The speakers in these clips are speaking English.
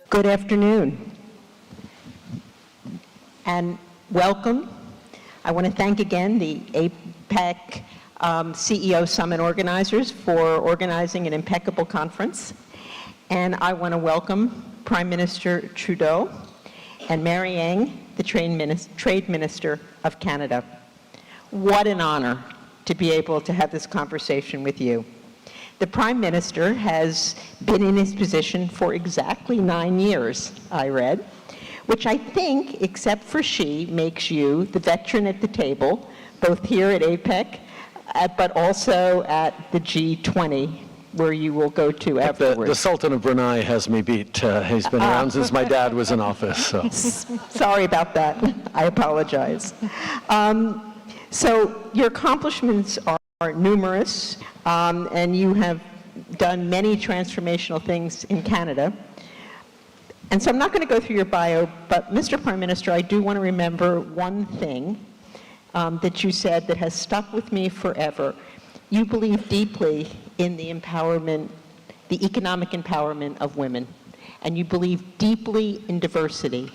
Good afternoon, and welcome. I want to thank again the APEC CEO Summit organizers for organizing an impeccable conference. And I want to welcome Prime Minister Trudeau and Mary Ang, the Trade Minister of Canada. What an honor to be able to have this conversation with you. The Prime Minister has been in his position for exactly 9 years, I read, which I think, except for she, makes you the veteran at the table, both here at APEC, but also at the G20, where you will go to afterwards. The Sultan of Brunei has me beat. He's been around since my dad was in office. So. Sorry about that. I apologize. So your accomplishments are numerous, and you have done many transformational things in Canada. And so I'm not going to go through your bio, but Mr. Prime Minister, I do want to remember one thing that you said that has stuck with me forever. You believe deeply in the empowerment, the economic empowerment of women, and you believe deeply in diversity.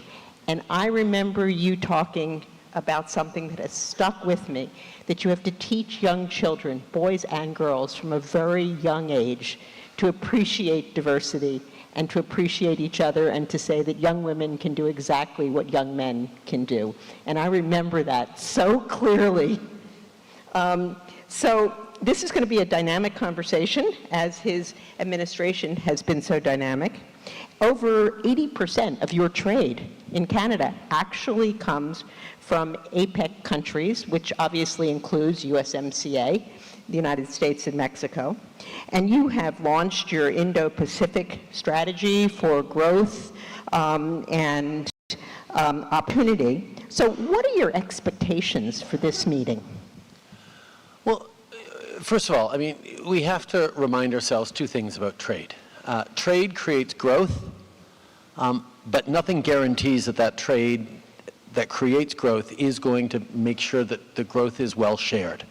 And I remember you talking about something that has stuck with me, that you have to teach young children, boys and girls, from a very young age to appreciate diversity and to appreciate each other, and to say that young women can do exactly what young men can do. And I remember that so clearly. So this is going to be a dynamic conversation, as his administration has been so dynamic. Over 80% of your trade in Canada actually comes from APEC countries, which obviously includes USMCA, the United States and Mexico. And you have launched your Indo-Pacific strategy for growth and opportunity. So what are your expectations for this meeting? Well, first of all, I mean, we have to remind ourselves two things about trade. Trade creates growth, but nothing guarantees that that trade that creates growth is going to make sure that the growth is well shared.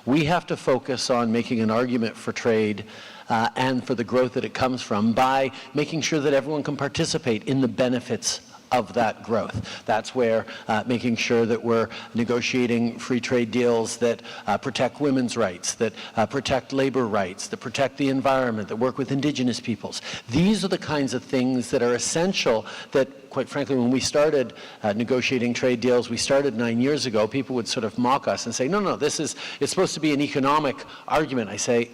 We have to focus on making an argument for trade and for the growth that it comes from by making sure that everyone can participate in the benefits of that growth. That's where making sure that we're negotiating free trade deals that protect women's rights, that protect labor rights, that protect the environment, that work with indigenous peoples. These are the kinds of things that are essential that, quite frankly, when we started negotiating trade deals, we started 9 years ago, people would sort of mock us and say, no, it's supposed to be an economic argument. I say,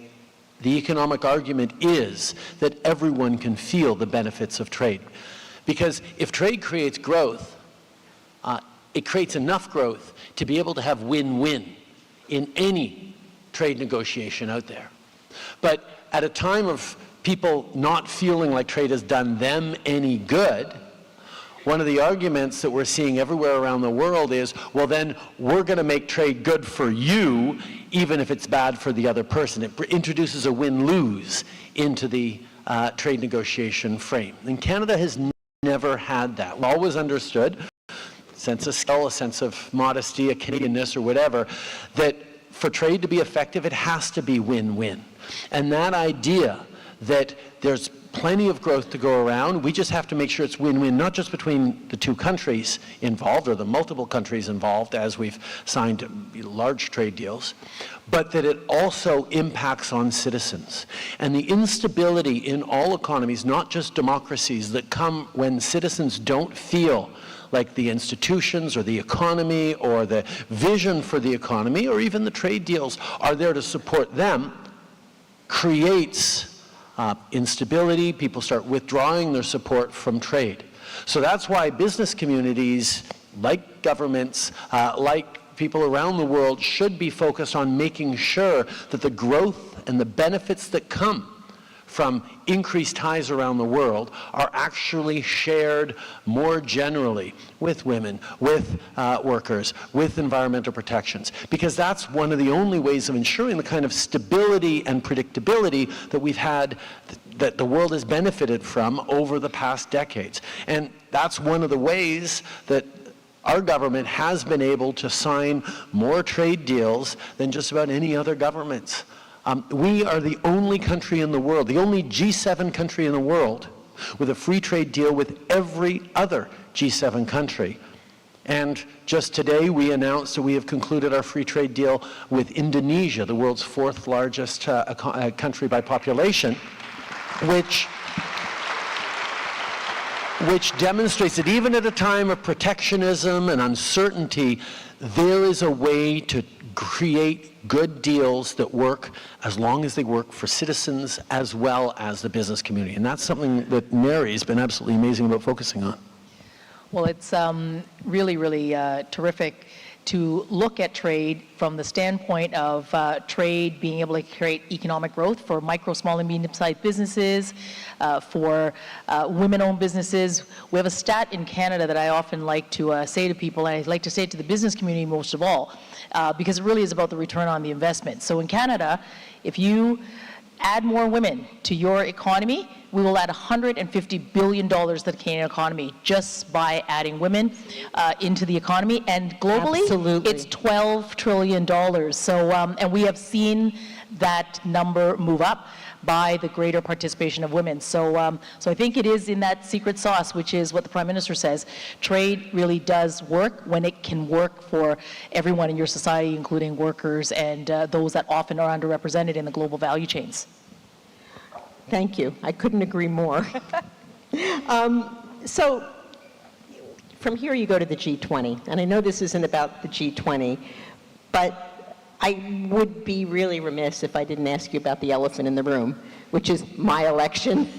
the economic argument is that everyone can feel the benefits of trade. Because if trade creates growth, it creates enough growth to be able to have win-win in any trade negotiation out there. But at a time of people not feeling like trade has done them any good, one of the arguments that we're seeing everywhere around the world is, well, then we're going to make trade good for you, even if it's bad for the other person. It introduces a win-lose into the trade negotiation frame. And Canada has never had that. We've always understood, a sense of skill, a sense of modesty, a Canadianness or whatever, that for trade to be effective, it has to be win-win. And that idea that there's plenty of growth to go around, we just have to make sure it's win-win, not just between the two countries involved or the multiple countries involved as we've signed large trade deals, but that it also impacts on citizens. And the instability in all economies, not just democracies, that come when citizens don't feel like the institutions or the economy or the vision for the economy or even the trade deals are there to support them, creates instability. People start withdrawing their support from trade. So that's why business communities, like governments, like people around the world, should be focused on making sure that the growth and the benefits that come from increased ties around the world are actually shared more generally with women, with workers, with environmental protections, because that's one of the only ways of ensuring the kind of stability and predictability that we've had, that the world has benefited from over the past decades. And that's one of the ways that our government has been able to sign more trade deals than just about any other governments. We are the only country in the world, the only G7 country in the world, with a free trade deal with every other G7 country. And just today, we announced that we have concluded our free trade deal with Indonesia, the world's fourth largest country by population, which demonstrates that even at a time of protectionism and uncertainty, there is a way to create good deals that work as long as they work for citizens as well as the business community. And that's something that Mary's been absolutely amazing about focusing on. Well, it's really, really terrific to look at trade from the standpoint of trade being able to create economic growth for micro, small, and medium-sized businesses, for women-owned businesses. We have a stat in Canada that I often like to say to people, and I like to say it to the business community most of all, because it really is about the return on the investment. So in Canada, if you add more women to your economy, we will add $150 billion to the Canadian economy just by adding women into the economy. And globally, Absolutely. it's $12 trillion. So, and we have seen that number move up by the greater participation of women. So, so I think it is in that secret sauce, which is what the Prime Minister says. Trade really does work when it can work for everyone in your society, including workers and those that often are underrepresented in the global value chains. Thank you. I couldn't agree more. So from here you go to the G20, and I know this isn't about the G20, but I would be really remiss if I didn't ask you about the elephant in the room, which is my election,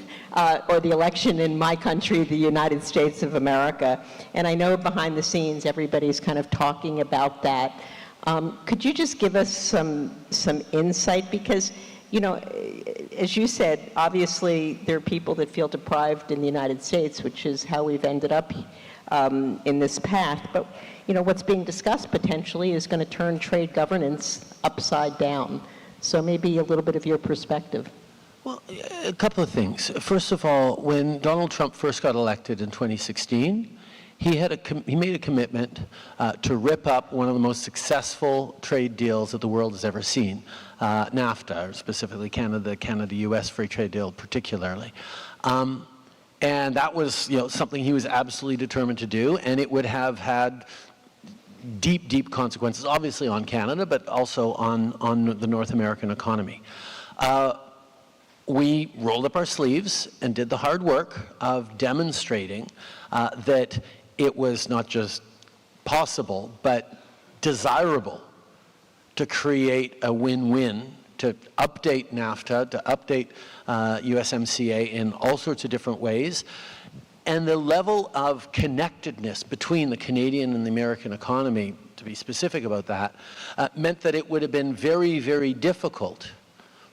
or the election in my country, the United States of America. And I know behind the scenes everybody's kind of talking about that. Could you just give us some insight? Because, you know, as you said, obviously there are people that feel deprived in the United States, which is how we've ended up in this path. But, you know, what's being discussed potentially is going to turn trade governance upside down. So maybe a little bit of your perspective. Well, a couple of things. First of all, when Donald Trump first got elected in 2016, he made a commitment to rip up one of the most successful trade deals that the world has ever seen, NAFTA, or specifically Canada-US free trade deal particularly. And that was, you know, something he was absolutely determined to do, and it would have had deep, deep consequences, obviously on Canada, but also on the North American economy. We rolled up our sleeves and did the hard work of demonstrating that it was not just possible, but desirable to create a win-win, to update NAFTA, to update USMCA in all sorts of different ways. And the level of connectedness between the Canadian and the American economy, to be specific about that, meant that it would have been very, very difficult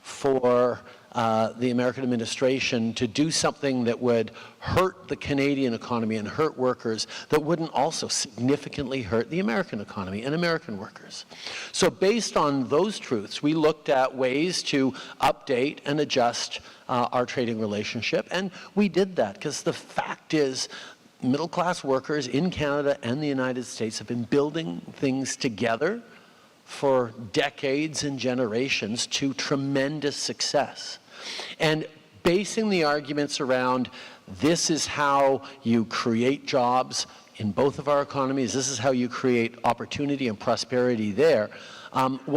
for the American administration to do something that would hurt the Canadian economy and hurt workers, that wouldn't also significantly hurt the American economy and American workers. So based on those truths, we looked at ways to update and adjust our trading relationship, and we did that because the fact is middle-class workers in Canada and the United States have been building things together for decades and generations to tremendous success. And basing the arguments around this is how you create jobs in both of our economies, this is how you create opportunity and prosperity there, it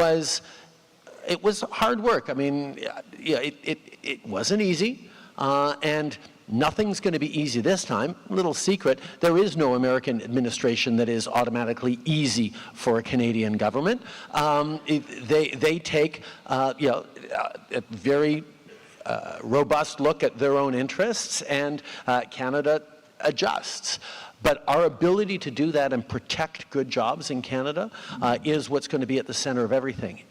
was hard work. I mean, yeah, it wasn't easy, and nothing's going to be easy this time. Little secret, there is no American administration that is automatically easy for a Canadian government. They take a very robust look at their own interests, and Canada adjusts. But our ability to do that and protect good jobs in Canada is what's going to be at the center of everything.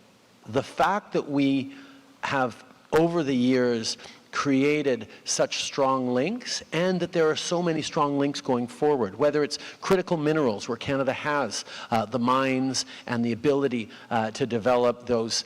The fact that we have, over the years, created such strong links, and that there are so many strong links going forward, whether it's critical minerals, where Canada has the mines and the ability to develop those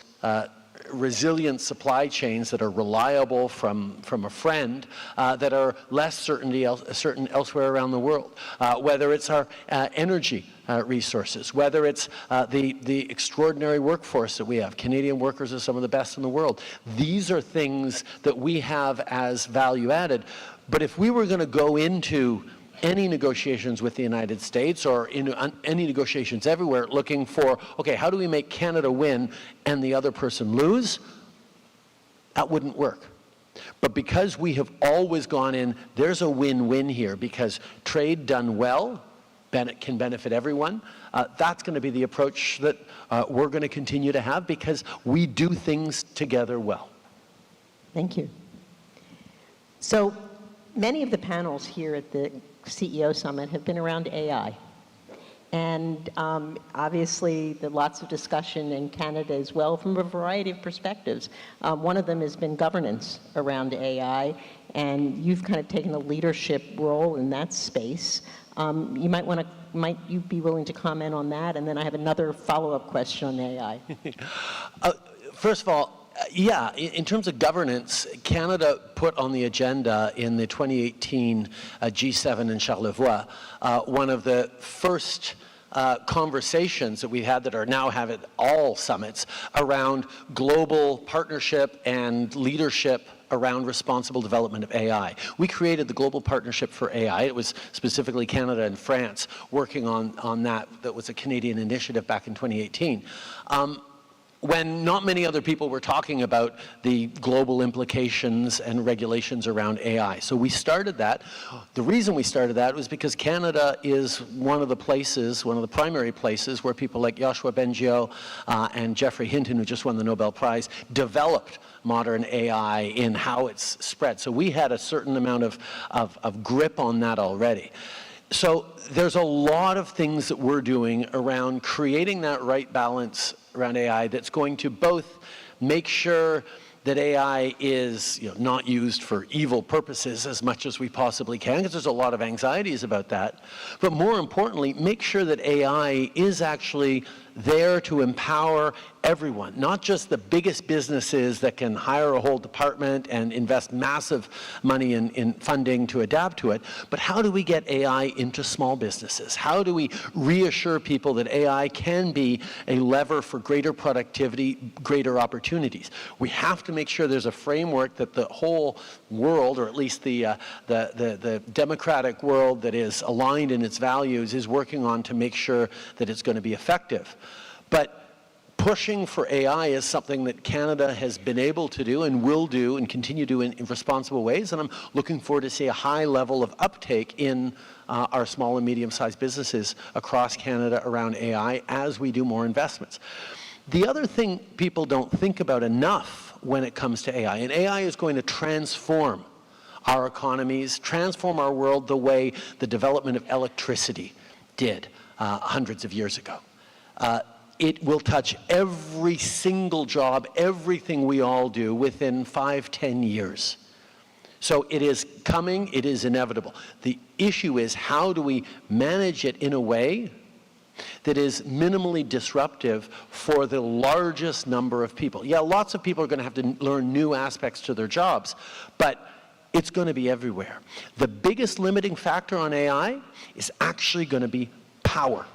resilient supply chains that are reliable from a friend, that are less certain elsewhere around the world, whether it's our energy resources, whether it's the extraordinary workforce that we have. Canadian workers are some of the best in the world. These are things that we have as value added. But if we were going to go into any negotiations with the United States or in any negotiations everywhere looking for, okay, how do we make Canada win and the other person lose? That wouldn't work. But because we have always gone in, there's a win-win here, because trade done well can benefit everyone. That's going to be the approach that we're going to continue to have, because we do things together well. Thank you. So many of the panels here at the CEO Summit have been around AI. And obviously, there's lots of discussion in Canada as well from a variety of perspectives. One of them has been governance around AI, and you've kind of taken a leadership role in that space. Might you be willing to comment on that? And then I have another follow-up question on AI. First of all, yeah, in terms of governance, Canada put on the agenda in the 2018 G7 in Charlevoix one of the first conversations that we've had, that are now have at all summits, around global partnership and leadership around responsible development of AI. We created the Global Partnership for AI. It was specifically Canada and France working on that. That was a Canadian initiative back in 2018. When not many other people were talking about the global implications and regulations around AI. So we started that. The reason we started that was because Canada is one of the primary places where people like Yoshua Bengio and Geoffrey Hinton, who just won the Nobel Prize, developed modern AI in how it's spread. So we had a certain amount of grip on that already. So there's a lot of things that we're doing around creating that right balance around AI that's going to both make sure that AI is not used for evil purposes as much as we possibly can, because there's a lot of anxieties about that, but more importantly, make sure that AI is actually there to empower everyone, not just the biggest businesses that can hire a whole department and invest massive money in funding to adapt to it, but how do we get AI into small businesses? How do we reassure people that AI can be a lever for greater productivity, greater opportunities? We have to make sure there's a framework that the whole world, or at least the democratic world that is aligned in its values, is working on to make sure that it's going to be effective. But pushing for AI is something that Canada has been able to do and will do and continue to do in responsible ways, and I'm looking forward to see a high level of uptake in our small and medium-sized businesses across Canada around AI as we do more investments. The other thing people don't think about enough when it comes to AI, and AI is going to transform our economies, transform our world the way the development of electricity did hundreds of years ago. It will touch every single job, everything we all do within 5-10 years. So it is coming, it is inevitable. The issue is, how do we manage it in a way that is minimally disruptive for the largest number of people? Yeah, lots of people are going to have to learn new aspects to their jobs, but it's going to be everywhere. The biggest limiting factor on AI is actually going to be power.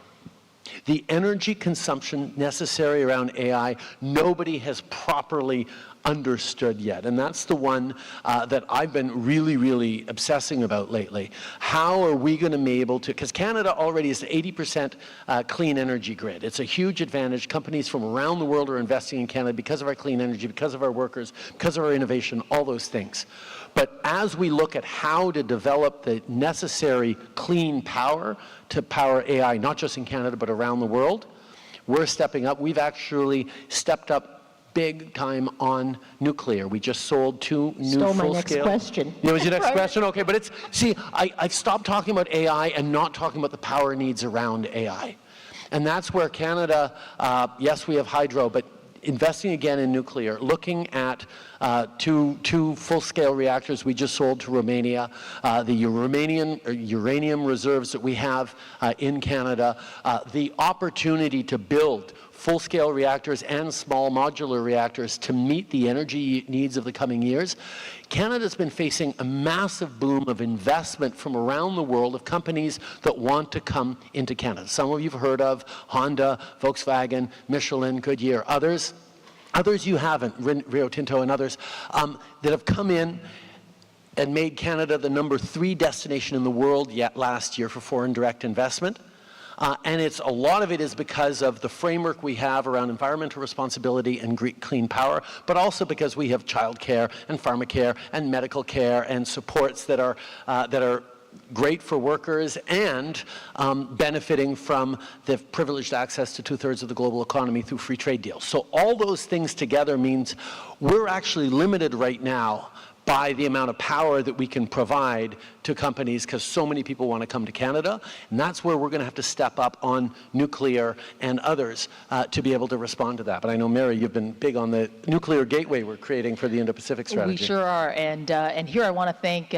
The energy consumption necessary around AI, nobody has properly understood yet. And that's the one that I've been really, really obsessing about lately. How are we going to be able to, because Canada already is 80% clean energy grid. It's a huge advantage. Companies from around the world are investing in Canada because of our clean energy, because of our workers, because of our innovation, all those things. But as we look at how to develop the necessary clean power to power AI, not just in Canada, but around the world, we're stepping up. We've actually stepped up big time on nuclear. We just sold 2 new full-scale. Stole my next question. Yeah, was your next question? Okay, but it's, see, I've stopped talking about AI and not talking about the power needs around AI. And that's where Canada, yes, we have hydro, but investing again in nuclear, looking at Two full-scale reactors we just sold to Romania, the uranium reserves that we have in Canada, the opportunity to build full-scale reactors and small modular reactors to meet the energy needs of the coming years. Canada's been facing a massive boom of investment from around the world of companies that want to come into Canada. Some of you have heard of Honda, Volkswagen, Michelin, Goodyear, others you haven't, Rio Tinto and others, that have come in and made Canada the #3 destination in the world yet last year for foreign direct investment. And a lot of it is because of the framework we have around environmental responsibility and clean power, but also because we have childcare and pharmacare and medical care and supports that are great for workers and benefiting from the privileged access to 2/3 of the global economy through free trade deals. So all those things together means we're actually limited right now by the amount of power that we can provide to companies because so many people want to come to Canada. And that's where we're going to have to step up on nuclear and others to be able to respond to that. But I know, Mary, you've been big on the nuclear gateway we're creating for the Indo-Pacific strategy. We sure are. And here I want to thank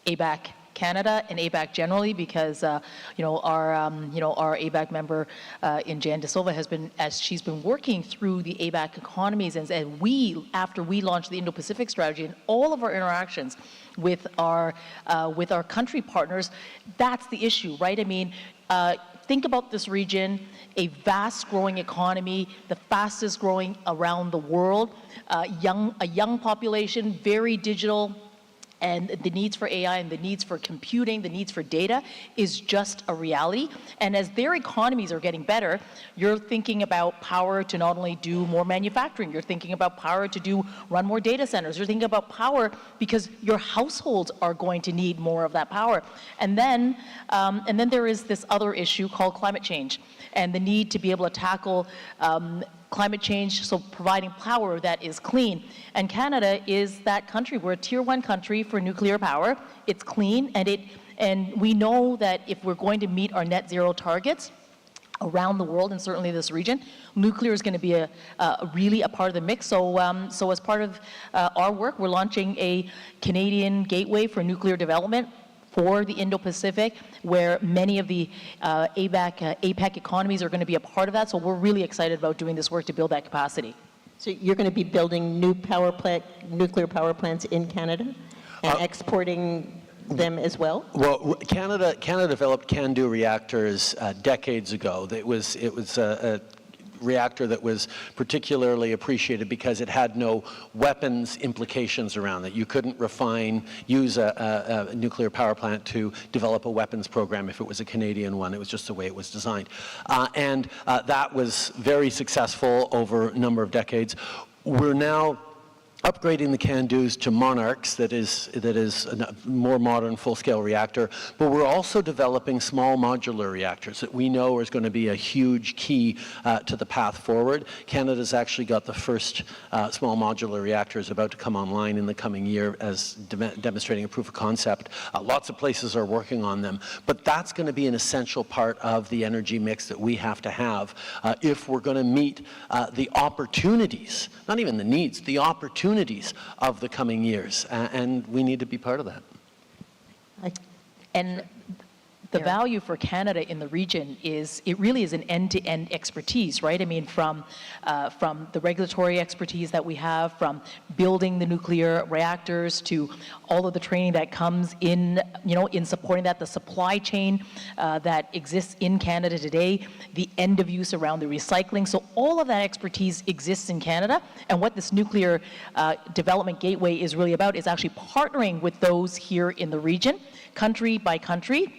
APEC Canada and APEC generally, because our APEC member in Jan De Silva has been, as she's been working through the APEC economies, and we, after we launched the Indo-Pacific strategy, and all of our interactions with our country partners, that's the issue, right? I mean, think about this region, a vast growing economy, the fastest growing around the world, a young population, very digital. And the needs for AI and the needs for computing, the needs for data is just a reality. And as their economies are getting better, you're thinking about power to not only do more manufacturing, you're thinking about power to run more data centers, you're thinking about power because your households are going to need more of that power. And then there is this other issue called climate change and the need to be able to tackle climate change, so providing power that is clean. And Canada is that country. We're a tier 1 country for nuclear power. It's clean, and we know that if we're going to meet our net zero targets around the world, and certainly this region, nuclear is going to be really a part of the mix. So as part of our work, we're launching a Canadian gateway for nuclear development for the Indo-Pacific, where many of the APEC economies are going to be a part of that. So we're really excited about doing this work to build that capacity. So you're going to be building nuclear power plants in Canada and exporting them as well? Well, Canada developed CANDU reactors decades ago. It was a reactor that was particularly appreciated because it had no weapons implications around it. You couldn't use a nuclear power plant to develop a weapons program if it was a Canadian one. It was just the way it was designed. And that was very successful over a number of decades. We're now upgrading the CANDUs to Monarchs, that is a more modern full-scale reactor, but we're also developing small modular reactors that we know is going to be a huge key to the path forward. Canada's actually got the first small modular reactors about to come online in the coming year as demonstrating a proof of concept. Lots of places are working on them, but that's going to be an essential part of the energy mix that we have to have if we're going to meet the opportunities, not even the needs, the opportunities of the coming years, and we need to be part of that. And the value for Canada in the region is, it really is an end-to-end expertise, right? I mean, from the regulatory expertise that we have, from building the nuclear reactors to all of the training that comes in, in supporting that, the supply chain that exists in Canada today, the end of use around the recycling. So all of that expertise exists in Canada, and what this nuclear development gateway is really about is actually partnering with those here in the region, country by country,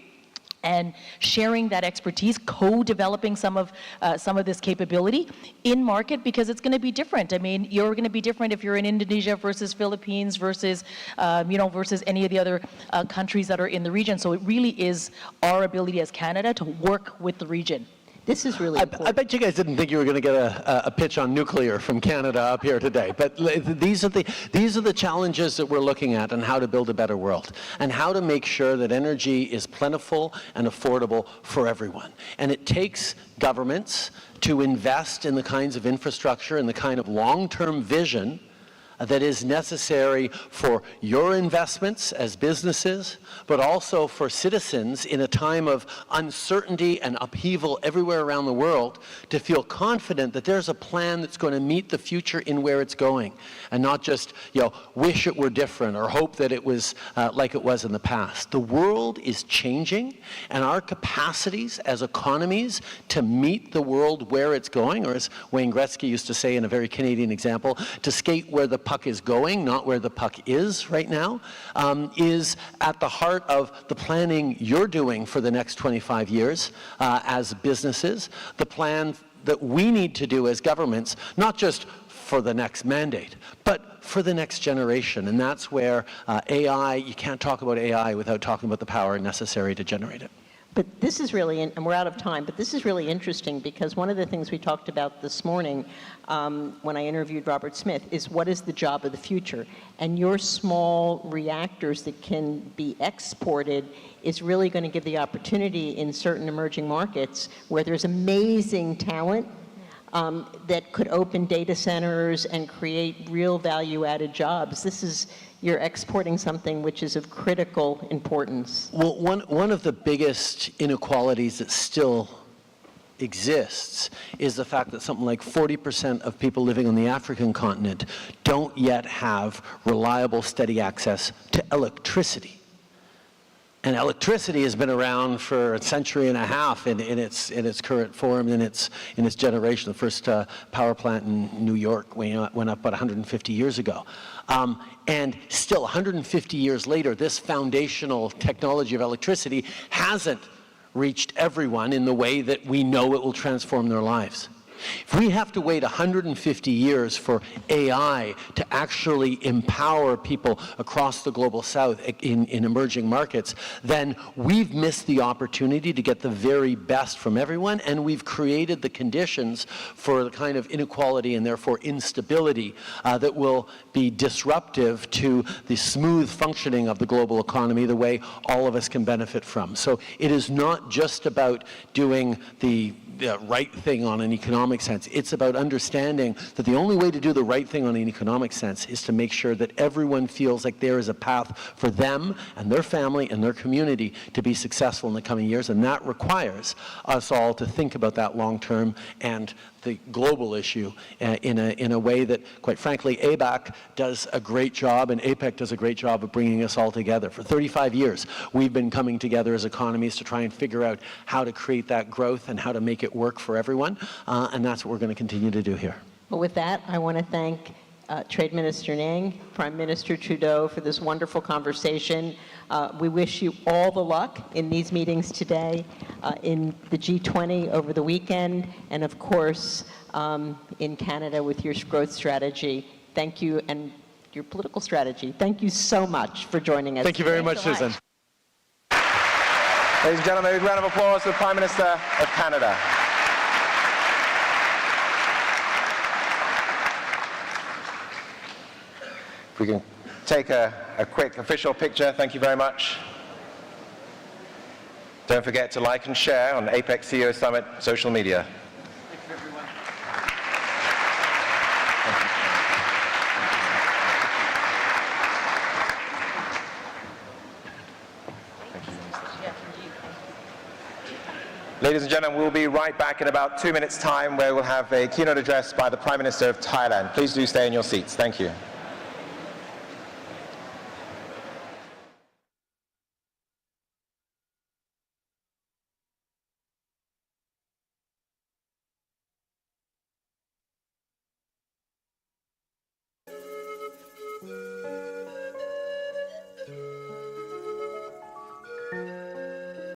and sharing that expertise, co-developing some of this capability in market, because it's going to be different. I mean, you're going to be different if you're in Indonesia versus Philippines versus, versus any of the other countries that are in the region. So it really is our ability as Canada to work with the region. This is really important. I bet you guys didn't think you were going to get a pitch on nuclear from Canada up here today. But these are the challenges that we're looking at, and how to build a better world, and how to make sure that energy is plentiful and affordable for everyone. And it takes governments to invest in the kinds of infrastructure and the kind of long-term vision that is necessary for your investments as businesses, but also for citizens in a time of uncertainty and upheaval everywhere around the world, to feel confident that there's a plan that's going to meet the future in where it's going, and not just, wish it were different or hope that it was like it was in the past. The world is changing, and our capacities as economies to meet the world where it's going, or as Wayne Gretzky used to say in a very Canadian example, to skate where the puck is going, not where the puck is right now, is at the heart of the planning you're doing for the next 25 years as businesses, the plan that we need to do as governments, not just for the next mandate, but for the next generation. And that's where AI, you can't talk about AI without talking about the power necessary to generate it. But this is really, and we're out of time, but this is really interesting, because one of the things we talked about this morning when I interviewed Robert Smith is, what is the job of the future? And your small reactors that can be exported is really going to give the opportunity in certain emerging markets where there's amazing talent that could open data centers and create real value-added jobs. You're exporting something which is of critical importance. Well, one of the biggest inequalities that still exists is the fact that something like 40% of people living on the African continent don't yet have reliable, steady access to electricity. And electricity has been around for a century and a half in its current form, in its generation. The first power plant in New York went up about 150 years ago. And still, 150 years later, this foundational technology of electricity hasn't reached everyone in the way that we know it will transform their lives. If we have to wait 150 years for AI to actually empower people across the global south in emerging markets, then we've missed the opportunity to get the very best from everyone, and we've created the conditions for the kind of inequality and therefore instability that will be disruptive to the smooth functioning of the global economy, the way all of us can benefit from. So it is not just about doing the right thing on an economic sense. It's about understanding that the only way to do the right thing on an economic sense is to make sure that everyone feels like there is a path for them and their family and their community to be successful in the coming years, and that requires us all to think about that long term and the global issue in a way that, quite frankly, APEC does a great job, and APEC does a great job of bringing us all together. For 35 years, we've been coming together as economies to try and figure out how to create that growth and how to make it work for everyone, and that's what we're going to continue to do here. Well, with that, I want to thank Trade Minister Ng, Prime Minister Trudeau for this wonderful conversation. We wish you all the luck in these meetings today, in the G20 over the weekend, and of course in Canada with your growth strategy. Thank you, and your political strategy. Thank you so much for joining us. Thank you very much, Susan. Ladies and gentlemen, a round of applause for the Prime Minister of Canada. If we can take a quick official picture, thank you very much. Don't forget to like and share on APEC CEO Summit social media. Thank you, everyone. Ladies and gentlemen, we'll be right back in about 2 minutes' time, where we'll have a keynote address by the Prime Minister of Thailand. Please do stay in your seats. Thank you.